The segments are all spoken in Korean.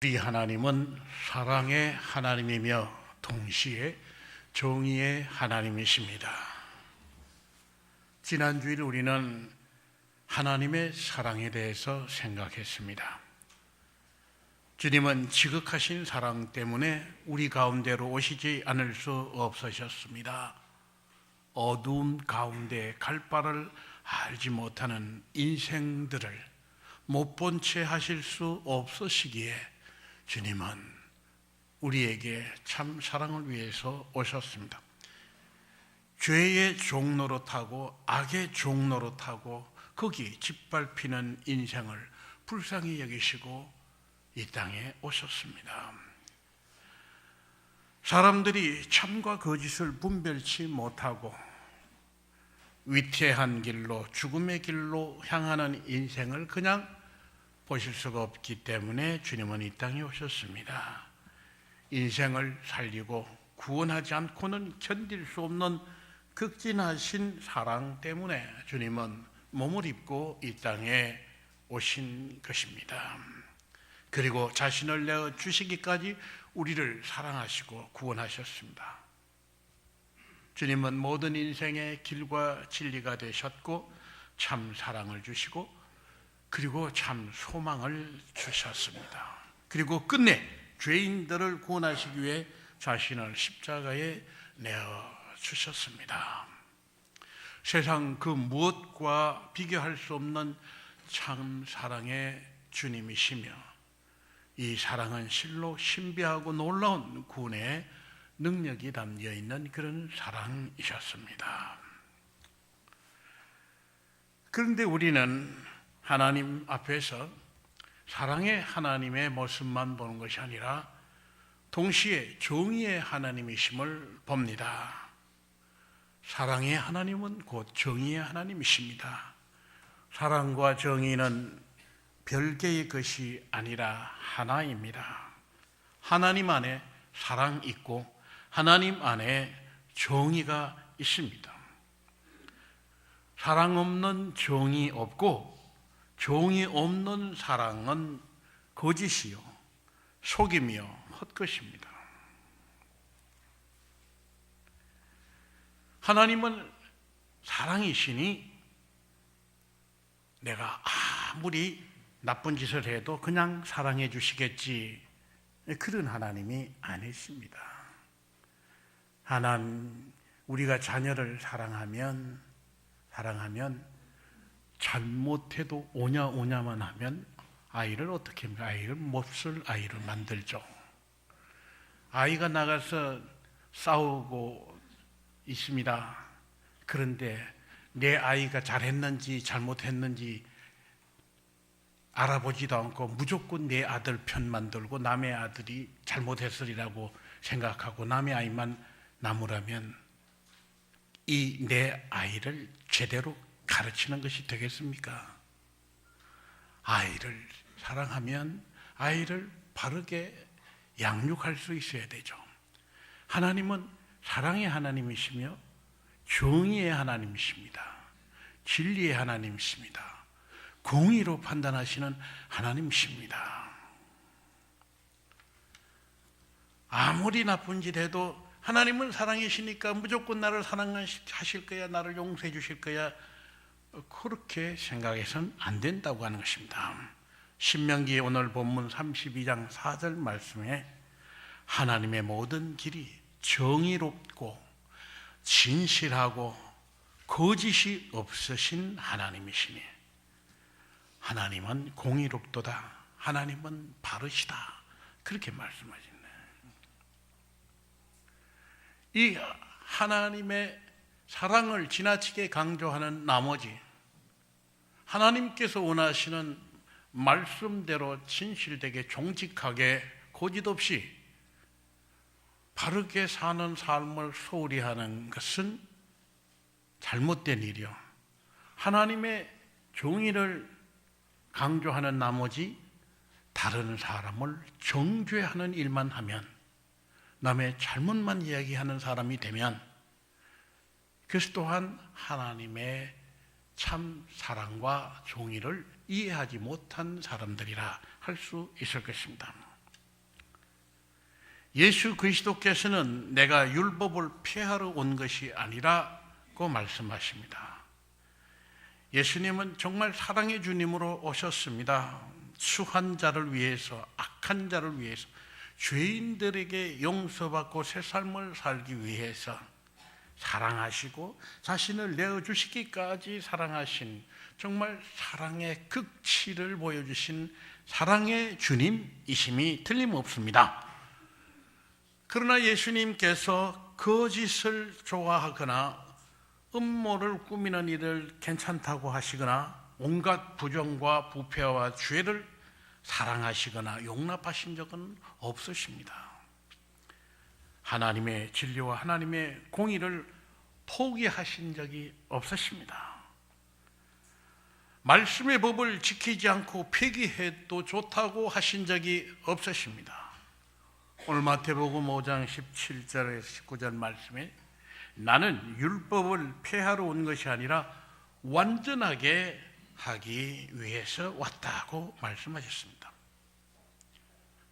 우리 하나님은 사랑의 하나님이며 동시에 정의의 하나님이십니다. 지난주일 우리는 하나님의 사랑에 대해서 생각했습니다. 주님은 지극하신 사랑 때문에 우리 가운데로 오시지 않을 수 없으셨습니다. 어두운 가운데 갈 바를 알지 못하는 인생들을 못 본 채 하실 수 없으시기에 주님은 우리에게 참 사랑을 위해서 오셨습니다. 죄의 종노릇하고 악의 종노릇하고 거기 짓밟히는 인생을 불쌍히 여기시고 이 땅에 오셨습니다. 사람들이 참과 거짓을 분별치 못하고 위태한 길로 죽음의 길로 향하는 인생을 그냥 보실 수가 없기 때문에 주님은 이 땅에 오셨습니다. 인생을 살리고 구원하지 않고는 견딜 수 없는 극진하신 사랑 때문에 주님은 몸을 입고 이 땅에 오신 것입니다. 그리고 자신을 내어 주시기까지 우리를 사랑하시고 구원하셨습니다. 주님은 모든 인생의 길과 진리가 되셨고 참 사랑을 주시고 그리고 참 소망을 주셨습니다. 그리고 끝내 죄인들을 구원하시기 위해 자신을 십자가에 내어 주셨습니다. 세상 그 무엇과 비교할 수 없는 참 사랑의 주님이시며 이 사랑은 실로 신비하고 놀라운 구원의 능력이 담겨 있는 그런 사랑이셨습니다. 그런데 우리는 하나님 앞에서 사랑의 하나님의 모습만 보는 것이 아니라 동시에 정의의 하나님이심을 봅니다. 사랑의 하나님은 곧 정의의 하나님이십니다. 사랑과 정의는 별개의 것이 아니라 하나입니다. 하나님 안에 사랑이 있고 하나님 안에 정의가 있습니다. 사랑 없는 정의 없고 정의 없는 사랑은 거짓이요 속임이요 헛것입니다. 하나님은 사랑이시니 내가 아무리 나쁜 짓을 해도 그냥 사랑해 주시겠지, 그런 하나님이 아니십니다. 우리가 자녀를 사랑하면 잘못해도 오냐만 하면 아이를 어떻게 합니까? 아이를 몹쓸 아이를 만들죠. 아이가 나가서 싸우고 있습니다. 그런데 내 아이가 잘했는지 잘못했는지 알아보지도 않고 무조건 내 아들 편만 들고 남의 아들이 잘못했으리라고 생각하고 남의 아이만 나무라면 이 내 아이를 제대로 가르치는 것이 되겠습니까? 아이를 사랑하면 아이를 바르게 양육할 수 있어야 되죠. 하나님은 사랑의 하나님이시며 정의의 하나님이십니다. 진리의 하나님이십니다. 공의로 판단하시는 하나님이십니다. 아무리 나쁜 짓 해도 하나님은 사랑이시니까 무조건 나를 사랑하실 거야, 나를 용서해 주실 거야, 그렇게 생각해서는 안 된다고 하는 것입니다. 신명기 오늘 본문 32장 4절 말씀에 하나님의 모든 길이 정의롭고 진실하고 거짓이 없으신 하나님이시니 하나님은 공의롭도다, 하나님은 바르시다, 그렇게 말씀하시네. 이 하나님의 사랑을 지나치게 강조하는 나머지 하나님께서 원하시는 말씀대로 진실되게 정직하게 거짓 없이 바르게 사는 삶을 소홀히 하는 것은 잘못된 일이요. 하나님의 정의를 강조하는 나머지 다른 사람을 정죄하는 일만 하면, 남의 잘못만 이야기하는 사람이 되면 그것 또한 하나님의 참 사랑과 정의를 이해하지 못한 사람들이라 할 수 있을 것입니다. 예수 그리스도께서는 내가 율법을 폐하러 온 것이 아니라고 말씀하십니다. 예수님은 정말 사랑의 주님으로 오셨습니다. 수한 자를 위해서, 악한 자를 위해서, 죄인들에게 용서받고 새 삶을 살기 위해서 사랑하시고 자신을 내어주시기까지 사랑하신, 정말 사랑의 극치를 보여주신 사랑의 주님이심이 틀림없습니다. 그러나 예수님께서 거짓을 좋아하거나 음모를 꾸미는 일을 괜찮다고 하시거나 온갖 부정과 부패와 죄를 사랑하시거나 용납하신 적은 없으십니다. 하나님의 진리와 하나님의 공의를 포기하신 적이 없으십니다. 말씀의 법을 지키지 않고 폐기해도 좋다고 하신 적이 없으십니다. 오늘 마태복음 5장 17절에서 19절 말씀에 나는 율법을 폐하러 온 것이 아니라 완전하게 하기 위해서 왔다고 말씀하셨습니다.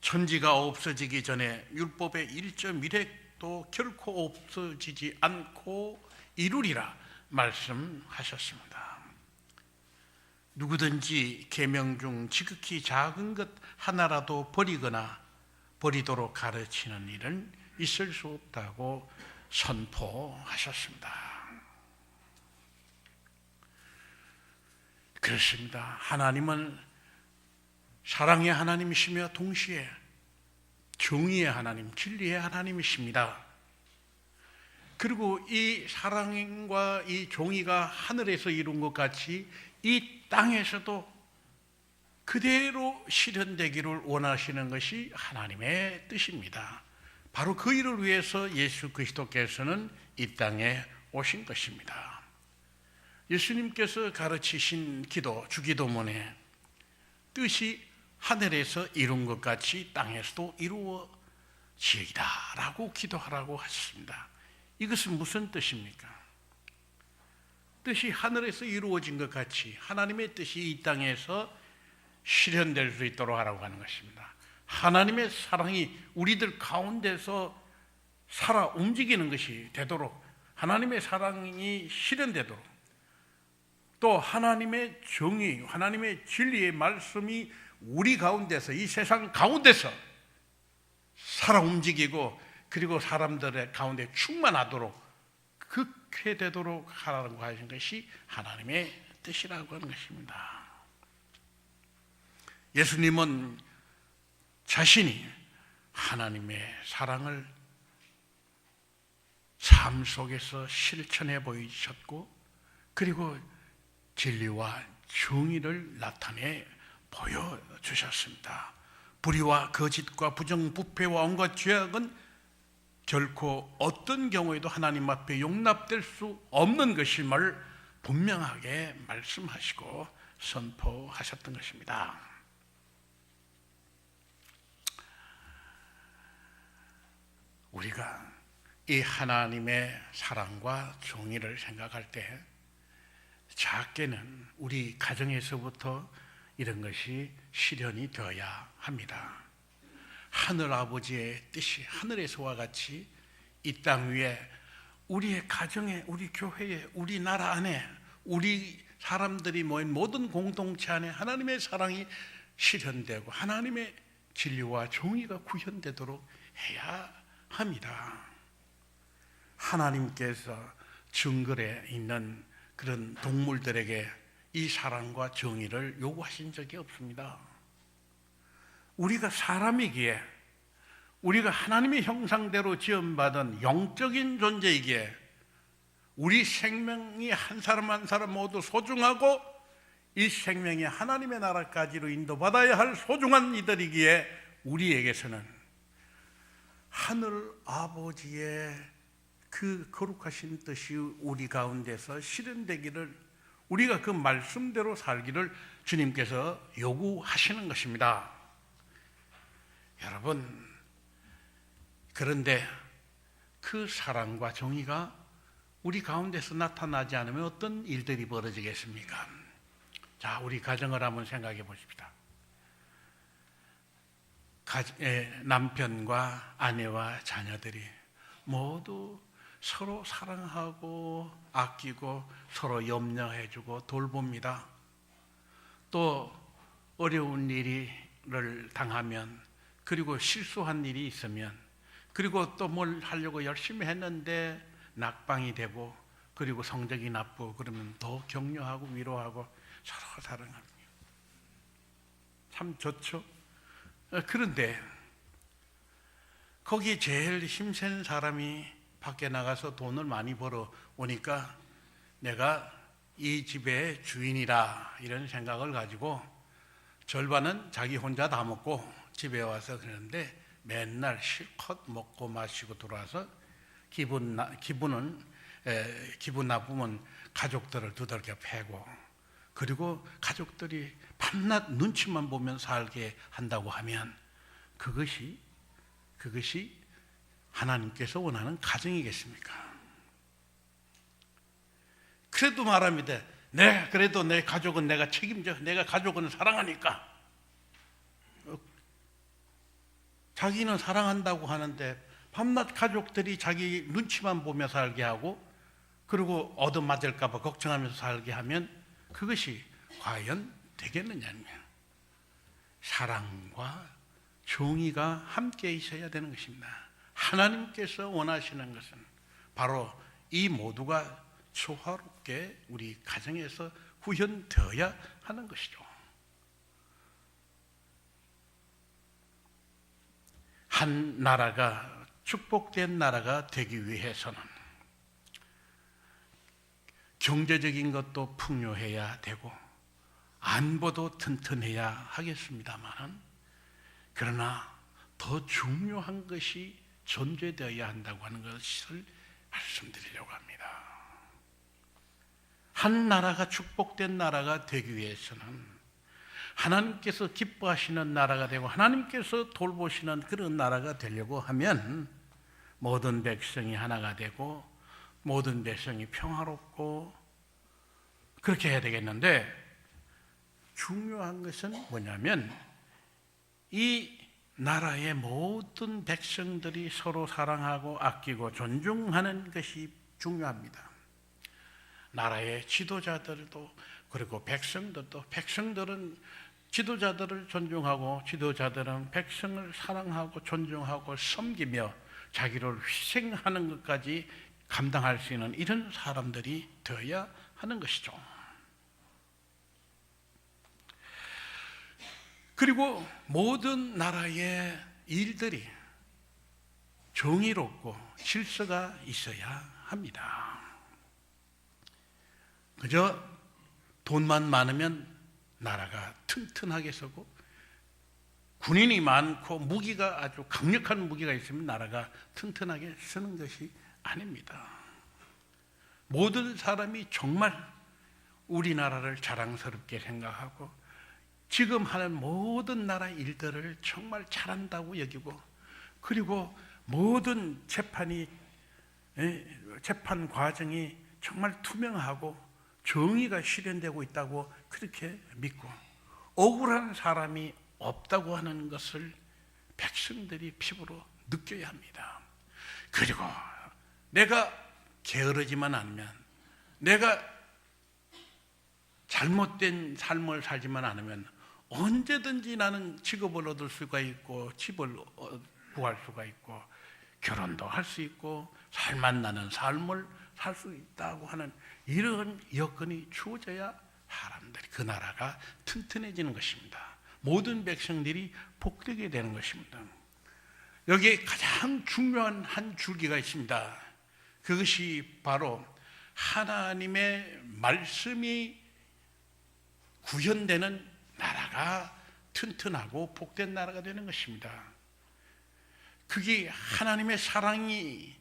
천지가 없어지기 전에 율법의 1.1획도 결코 없어지지 않고 이루리라 말씀하셨습니다. 누구든지 계명 중 지극히 작은 것 하나라도 버리도록 가르치는 일은 있을 수 없다고 선포하셨습니다. 그렇습니다. 하나님은 사랑의 하나님이시며 동시에 정의의 하나님, 진리의 하나님이십니다. 그리고 이 사랑과 이 정의가 하늘에서 이룬 것 같이 이 땅에서도 그대로 실현되기를 원하시는 것이 하나님의 뜻입니다. 바로 그 일을 위해서 예수 그리스도께서는 이 땅에 오신 것입니다. 예수님께서 가르치신 기도, 주기도문에 뜻이 하늘에서 이룬 것 같이 땅에서도 이루어지이다 라고 기도하라고 하셨습니다. 이것은 무슨 뜻입니까? 뜻이 하늘에서 이루어진 것 같이 하나님의 뜻이 이 땅에서 실현될 수 있도록 하라고 하는 것입니다. 하나님의 사랑이 우리들 가운데서 살아 움직이는 것이 되도록, 하나님의 사랑이 실현되도록, 또 하나님의 정의, 하나님의 진리의 말씀이 우리 가운데서, 이 세상 가운데서 살아 움직이고 그리고 사람들의 가운데 충만하도록 그렇게 되도록 하라고 하신 것이 하나님의 뜻이라고 하는 것입니다. 예수님은 자신이 하나님의 사랑을 삶 속에서 실천해 보이셨고 그리고 진리와 정의를 나타내 보여주셨습니다. 불의와 거짓과 부정, 부패와 온갖 죄악은 결코 어떤 경우에도 하나님 앞에 용납될 수 없는 것임을 분명하게 말씀하시고 선포하셨던 것입니다. 우리가 이 하나님의 사랑과 정의를 생각할 때 작게는 우리 가정에서부터 이런 것이 실현이 되어야 합니다. 하늘 아버지의 뜻이 하늘에서와 같이 이 땅 위에 우리의 가정에, 우리 교회에, 우리 나라 안에, 우리 사람들이 모인 모든 공동체 안에 하나님의 사랑이 실현되고 하나님의 진리와 정의가 구현되도록 해야 합니다. 하나님께서 정글에 있는 그런 동물들에게 이 사랑과 정의를 요구하신 적이 없습니다. 우리가 사람이기에, 우리가 하나님의 형상대로 지음받은 영적인 존재이기에 우리 생명이 한 사람 한 사람 모두 소중하고 이 생명이 하나님의 나라까지로 인도받아야 할 소중한 이들이기에 우리에게서는 하늘 아버지의 그 거룩하신 뜻이 우리 가운데서 실현되기를, 우리가 그 말씀대로 살기를 주님께서 요구하시는 것입니다. 여러분, 그런데 그 사랑과 정의가 우리 가운데서 나타나지 않으면 어떤 일들이 벌어지겠습니까? 자, 우리 가정을 한번 생각해 보십시다. 남편과 아내와 자녀들이 모두 서로 사랑하고 아끼고 서로 염려해주고 돌봅니다. 또 어려운 일을 당하면, 그리고 실수한 일이 있으면, 그리고 또 뭘 하려고 열심히 했는데 낙방이 되고, 그리고 성적이 나쁘고 그러면 더 격려하고 위로하고 서로 사랑합니다. 참 좋죠. 그런데 거기 제일 힘센 사람이 밖에 나가서 돈을 많이 벌어 오니까 내가 이 집의 주인이라 이런 생각을 가지고 절반은 자기 혼자 다 먹고 집에 와서 그러는데, 맨날 실컷 먹고 마시고 들어와서 기분 나쁘면 가족들을 두들겨 패고, 그리고 가족들이 밤낮 눈치만 보면 살게 한다고 하면 그것이 하나님께서 원하는 가정이겠습니까? 그래도 말합니다. 네, 그래도 내 가족은 내가 책임져. 내가 가족은 사랑하니까. 자기는 사랑한다고 하는데 밤낮 가족들이 자기 눈치만 보며 살게 하고, 그리고 얻어맞을까 봐 걱정하면서 살게 하면 그것이 과연 되겠느냐면, 사랑과 정의가 함께 있어야 되는 것입니다. 하나님께서 원하시는 것은 바로 이 모두가 조화롭게 우리 가정에서 구현되어야 하는 것이죠. 한 나라가 축복된 나라가 되기 위해서는 경제적인 것도 풍요해야 되고 안보도 튼튼해야 하겠습니다만, 그러나 더 중요한 것이 존재되어야 한다고 하는 것을 말씀드리려고 합니다. 한 나라가 축복된 나라가 되기 위해서는 하나님께서 기뻐하시는 나라가 되고 하나님께서 돌보시는 그런 나라가 되려고 하면 모든 백성이 하나가 되고 모든 백성이 평화롭고 그렇게 해야 되겠는데, 중요한 것은 뭐냐면 이 나라의 모든 백성들이 서로 사랑하고 아끼고 존중하는 것이 중요합니다. 나라의 지도자들도 그리고 백성들도, 백성들은 지도자들을 존중하고 지도자들은 백성을 사랑하고 존중하고 섬기며 자기를 희생하는 것까지 감당할 수 있는 이런 사람들이 되어야 하는 것이죠. 그리고 모든 나라의 일들이 정의롭고 질서가 있어야 합니다. 그저 돈만 많으면 나라가 튼튼하게 서고, 군인이 많고 무기가 아주 강력한 무기가 있으면 나라가 튼튼하게 서는 것이 아닙니다. 모든 사람이 정말 우리나라를 자랑스럽게 생각하고 지금 하는 모든 나라 일들을 정말 잘한다고 여기고, 그리고 모든 재판 과정이 정말 투명하고 정의가 실현되고 있다고 그렇게 믿고, 억울한 사람이 없다고 하는 것을 백성들이 피부로 느껴야 합니다. 그리고 내가 게으르지만 않으면, 내가 잘못된 삶을 살지만 않으면 언제든지 나는 직업을 얻을 수가 있고 집을 구할 수가 있고 결혼도 할 수 있고 살만 나는 삶을 살 수 있다고 하는 이런 여건이 주어져야 사람들이, 그 나라가 튼튼해지는 것입니다. 모든 백성들이 복되게 되는 것입니다. 여기에 가장 중요한 한 줄기가 있습니다. 그것이 바로 하나님의 말씀이 구현되는 나라가 튼튼하고 복된 나라가 되는 것입니다. 그게 하나님의 사랑이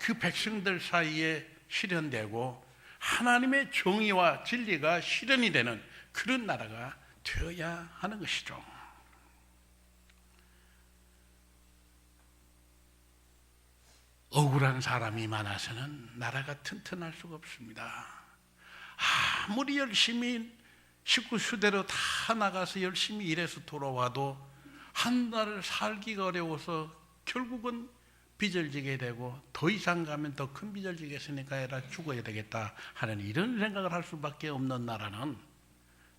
그 백성들 사이에 실현되고 하나님의 정의와 진리가 실현이 되는 그런 나라가 되어야 하는 것이죠. 억울한 사람이 많아서는 나라가 튼튼할 수가 없습니다. 아무리 열심히 식구 수대로 다 나가서 열심히 일해서 돌아와도 한 달 살기가 어려워서 결국은 빚을 지게 되고, 더 이상 가면 더 큰 빚을 지겠으니까 애라 죽어야 되겠다 하는 이런 생각을 할 수밖에 없는 나라는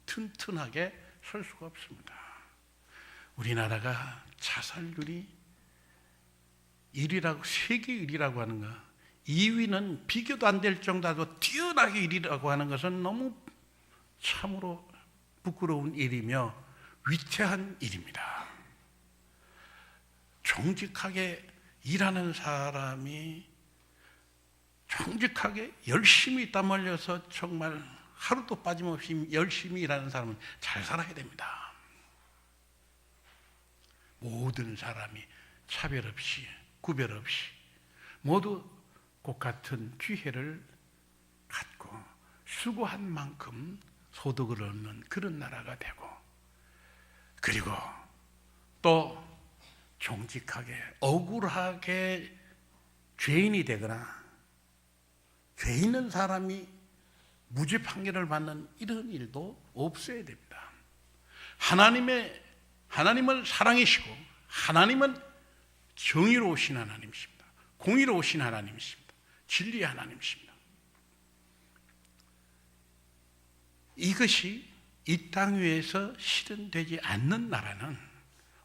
튼튼하게 설 수가 없습니다. 우리나라가 자살률이 1위라고, 세계 1위라고 하는 거, 2위는 비교도 안 될 정도로 뛰어나게 1위라고 하는 것은 너무 참으로 부끄러운 일이며 위태한 일입니다. 정직하게 일하는 사람이, 정직하게 열심히 땀 흘려서 정말 하루도 빠짐없이 열심히 일하는 사람은 잘 살아야 됩니다. 모든 사람이 차별 없이, 구별 없이 모두 똑같은 기회를 갖고 수고한 만큼 소득을 얻는 그런 나라가 되고, 그리고 또 정직하게, 억울하게 죄인이 되거나 죄 있는 사람이 무죄 판결을 받는 이런 일도 없어야 됩니다. 하나님을 사랑하시고, 하나님은 정의로우신 하나님이십니다. 공의로우신 하나님이십니다. 진리의 하나님이십니다. 이것이 이 땅 위에서 실현되지 않는 나라는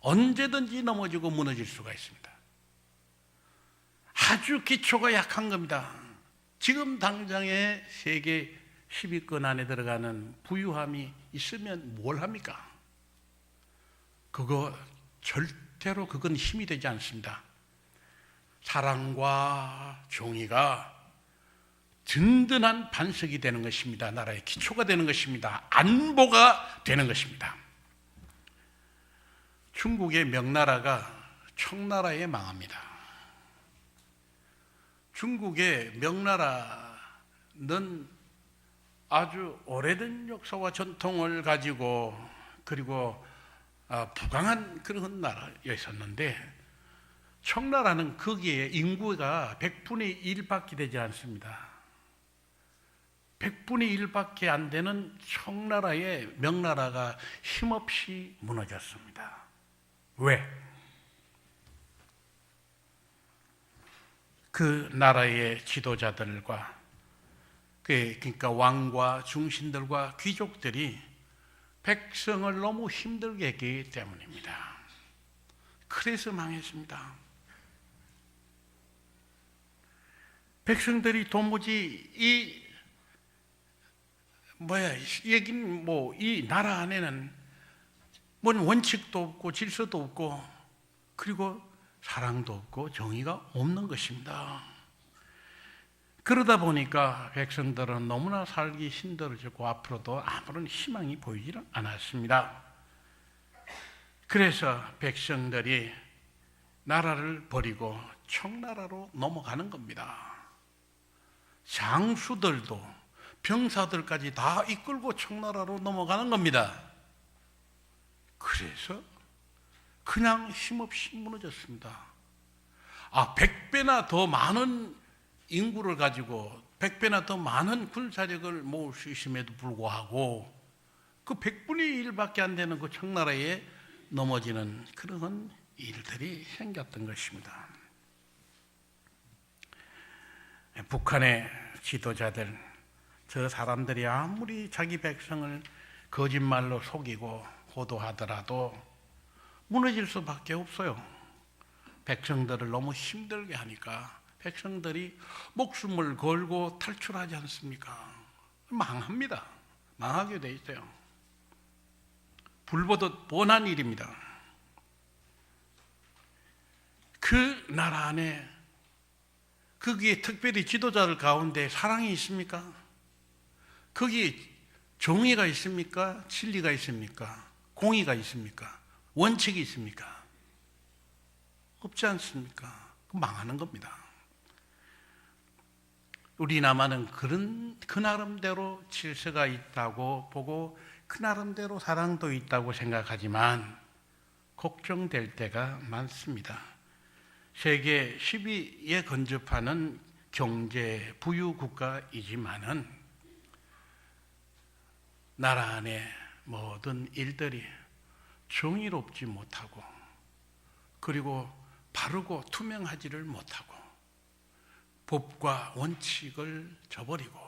언제든지 넘어지고 무너질 수가 있습니다. 아주 기초가 약한 겁니다. 지금 당장에 세계 10위권 안에 들어가는 부유함이 있으면 뭘 합니까? 절대로 그건 힘이 되지 않습니다. 사랑과 정의가 든든한 반석이 되는 것입니다. 나라의 기초가 되는 것입니다. 안보가 되는 것입니다. 중국의 명나라가 청나라에 망합니다. 중국의 명나라는 아주 오래된 역사와 전통을 가지고, 그리고 부강한 그런 나라였었는데, 청나라는 거기에 인구가 100분의 1밖에 되지 않습니다. 100분의 1밖에 안 되는 청나라의 명나라가 힘없이 무너졌습니다. 왜? 그 나라의 지도자들과, 그러니까 왕과 중신들과 귀족들이 백성을 너무 힘들게 했기 때문입니다. 그래서 망했습니다. 백성들이 도무지 이 나라 안에는 뭔 원칙도 없고 질서도 없고, 그리고 사랑도 없고 정의가 없는 것입니다. 그러다 보니까 백성들은 너무나 살기 힘들어지고 앞으로도 아무런 희망이 보이지 않았습니다. 그래서 백성들이 나라를 버리고 청나라로 넘어가는 겁니다. 장수들도 병사들까지 다 이끌고 청나라로 넘어가는 겁니다. 그래서 그냥 힘없이 무너졌습니다. 100배나 더 많은 인구를 가지고 100배나 더 많은 군사력을 모을 수 있음에도 불구하고 그 100분의 1밖에 안 되는 그 청나라에 넘어지는 그런 일들이 생겼던 것입니다. 북한의 지도자들, 저 사람들이 아무리 자기 백성을 거짓말로 속이고 호도하더라도 무너질 수밖에 없어요. 백성들을 너무 힘들게 하니까 백성들이 목숨을 걸고 탈출하지 않습니까? 망합니다. 망하게 돼 있어요. 불보듯 뻔한 일입니다. 그 나라 안에, 거기에 특별히 지도자들 가운데 사랑이 있습니까? 거기에 정의가 있습니까? 진리가 있습니까? 공의가 있습니까? 원칙이 있습니까? 없지 않습니까? 망하는 겁니다. 우리 남한은 그 나름대로 질서가 있다고 보고 그 나름대로 사랑도 있다고 생각하지만 걱정될 때가 많습니다. 세계 10위에 근접하는 경제 부유 국가이지만은 나라 안에 모든 일들이 정의롭지 못하고 그리고 바르고 투명하지를 못하고 법과 원칙을 저버리고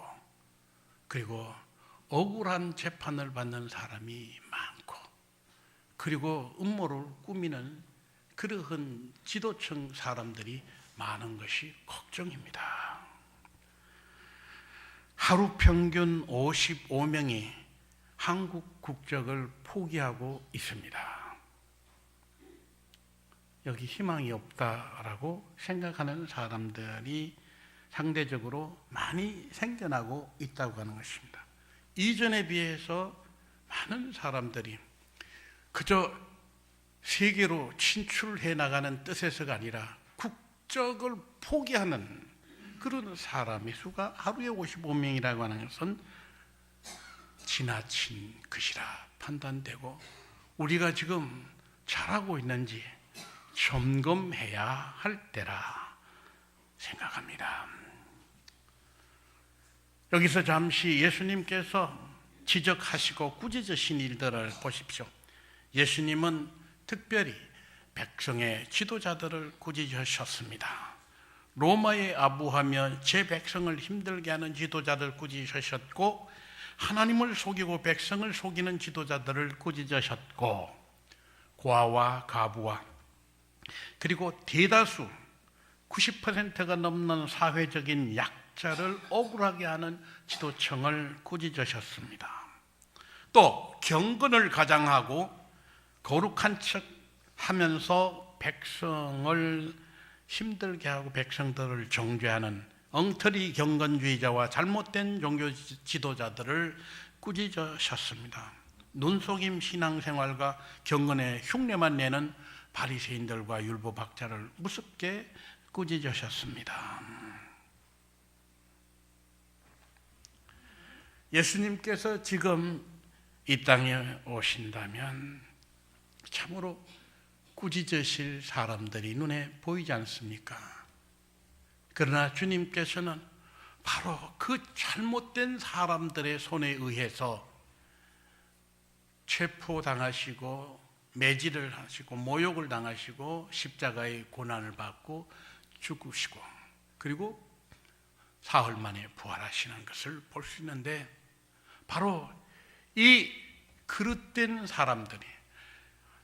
그리고 억울한 재판을 받는 사람이 많고 그리고 음모를 꾸미는 그러한 지도층 사람들이 많은 것이 걱정입니다. 하루 평균 55명이 한국 국적을 포기하고 있습니다. 여기 희망이 없다라고 생각하는 사람들이 상대적으로 많이 생겨나고 있다고 하는 것입니다. 이전에 비해서 많은 사람들이 그저 세계로 진출해 나가는 뜻에서가 아니라 국적을 포기하는 그런 사람의 수가 하루에 55명이라고 하는 것은 지나친 것이라 판단되고 우리가 지금 잘하고 있는지 점검해야 할 때라 생각합니다. 여기서 잠시 예수님께서 지적하시고 꾸짖으신 일들을 보십시오. 예수님은 특별히 백성의 지도자들을 꾸짖으셨습니다. 로마에 아부하며 제 백성을 힘들게 하는 지도자들 꾸짖으셨고 하나님을 속이고 백성을 속이는 지도자들을 꾸짖으셨고 고아와 가부와 그리고 대다수 90%가 넘는 사회적인 약자를 억울하게 하는 지도층을 꾸짖으셨습니다. 또 경건을 가장하고 거룩한 척 하면서 백성을 힘들게 하고 백성들을 정죄하는 엉터리 경건주의자와 잘못된 종교 지도자들을 꾸짖으셨습니다. 눈속임 신앙생활과 경건의 흉내만 내는 바리새인들과 율법학자를 무섭게 꾸짖으셨습니다. 예수님께서 지금 이 땅에 오신다면 참으로 꾸짖으실 사람들이 눈에 보이지 않습니까? 그러나 주님께서는 바로 그 잘못된 사람들의 손에 의해서 체포당하시고 매질을 하시고 모욕을 당하시고 십자가의 고난을 받고 죽으시고 그리고 사흘 만에 부활하시는 것을 볼 수 있는데 바로 이 그릇된 사람들이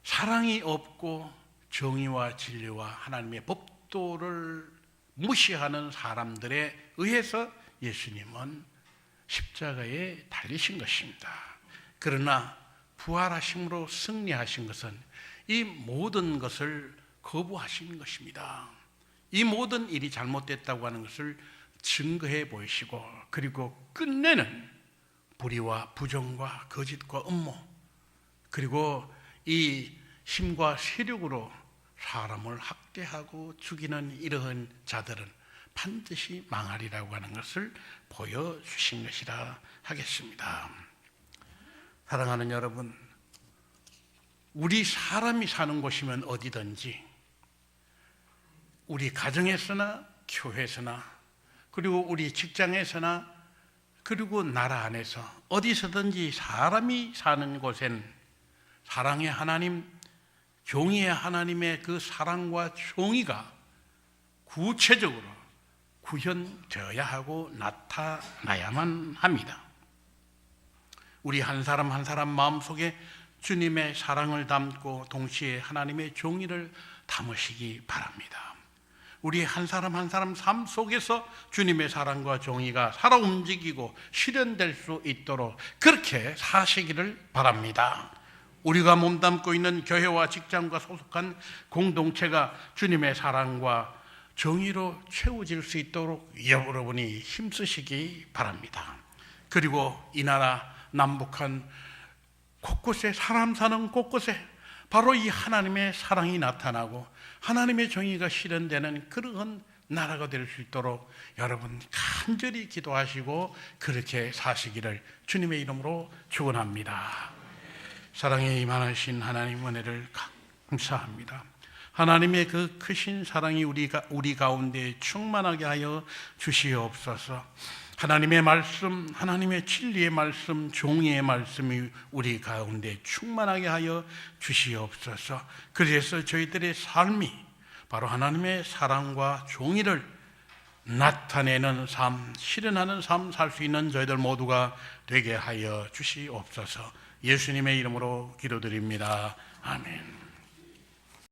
사랑이 없고 정의와 진리와 하나님의 법도를 무시하는 사람들에 의해서 예수님은 십자가에 달리신 것입니다. 그러나 부활하심으로 승리하신 것은 이 모든 것을 거부하신 것입니다. 이 모든 일이 잘못됐다고 하는 것을 증거해 보이시고 그리고 끝내는 불의와 부정과 거짓과 음모 그리고 이 힘과 세력으로 사람을 학대하고 죽이는 이러한 자들은 반드시 망하리라고 하는 것을 보여주신 것이라 하겠습니다. 사랑하는 여러분, 우리 사람이 사는 곳이면 어디든지 우리 가정에서나 교회에서나 그리고 우리 직장에서나 그리고 나라 안에서 어디서든지 사람이 사는 곳엔 사랑의 하나님, 정의의 하나님의 그 사랑과 정의가 구체적으로 구현되어야 하고 나타나야만 합니다. 우리 한 사람 한 사람 마음속에 주님의 사랑을 담고 동시에 하나님의 정의를 담으시기 바랍니다. 우리 한 사람 한 사람 삶 속에서 주님의 사랑과 정의가 살아 움직이고 실현될 수 있도록 그렇게 사시기를 바랍니다. 우리가 몸담고 있는 교회와 직장과 소속한 공동체가 주님의 사랑과 정의로 채워질 수 있도록 여러분이 힘쓰시기 바랍니다. 그리고 이 나라 남북한 곳곳에 사람 사는 곳곳에 바로 이 하나님의 사랑이 나타나고 하나님의 정의가 실현되는 그러한 나라가 될 수 있도록 여러분 간절히 기도하시고 그렇게 사시기를 주님의 이름으로 축원합니다. 사랑에 임하신 하나님 은혜를 감사합니다. 하나님의 그 크신 사랑이 우리 가운데 충만하게 하여 주시옵소서. 하나님의 말씀, 하나님의 진리의 말씀, 종이의 말씀이 우리 가운데 충만하게 하여 주시옵소서. 그래서 저희들의 삶이 바로 하나님의 사랑과 종의를 나타내는 삶, 실현하는 삶 살 수 있는 저희들 모두가 되게 하여 주시옵소서. 예수님의 이름으로 기도드립니다. 아멘.